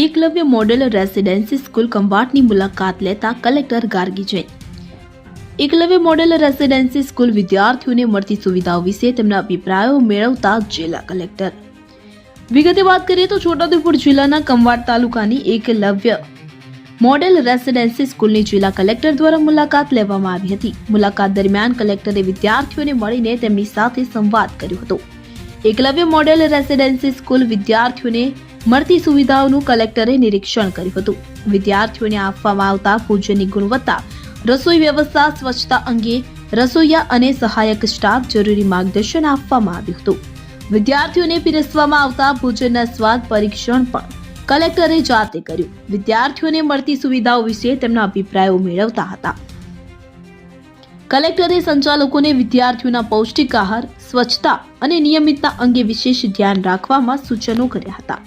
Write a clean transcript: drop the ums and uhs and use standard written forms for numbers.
Eklavya model residency school ખંભાતની મુલાકાત લેતા collector Gargi Jain. Eklavya model residency school વિદ્યાર્થીઓને મળતી સુવિધાઓ વિશે તેમના અભિપ્રાયો મેળવતા જિલ્લા કલેક્ટર. વિગતે વાત કરીએ તો છોટાઉદેપુર જિલ્લાના ખંભાત તાલુકાની એકલવ્ય મોડેલ રેસિડેન્સી સ્કૂલની જિલ્લા કલેક્ટર દ્વારા મુલાકાત લેવામાં આવી હતી. મુલાકાત દરમિયાન કલેક્ટરે વિદ્યાર્થીઓને મળીને તેમની સાથે સંવાદ કર્યો હતો. એકલવ્ય મોડેલ રેસિડેન્સી સ્કૂલ વિદ્યાર્થીઓને મળતી સુવિધાઓનું કલેક્ટરે નિરીક્ષણ કર્યું હતું. વિદ્યાર્થીઓને આપવામાં આવતા ભોજનની ગુણવત્તા, રસોઈ વ્યવસ્થા, સ્વચ્છતા અંગે રસોઈયા અને સહાયક સ્ટાફ જરૂરી માર્ગદર્શન આપવામાં આવ્યું હતું. વિદ્યાર્થીઓને પીરસવામાં આવતા ભોજનના સ્વાદ પરીક્ષણ પણ કલેક્ટરે જાતે કર્યું. વિદ્યાર્થીઓને મળતી સુવિધાઓ વિશે તેમના અભિપ્રાયો મેળવતા હતા. કલેક્ટરે સંચાલકોને વિદ્યાર્થીઓના પૌષ્ટિક આહાર, સ્વચ્છતા અને નિયમિતતા અંગે વિશેષ ધ્યાન રાખવામાં સૂચનો કર્યા હતા.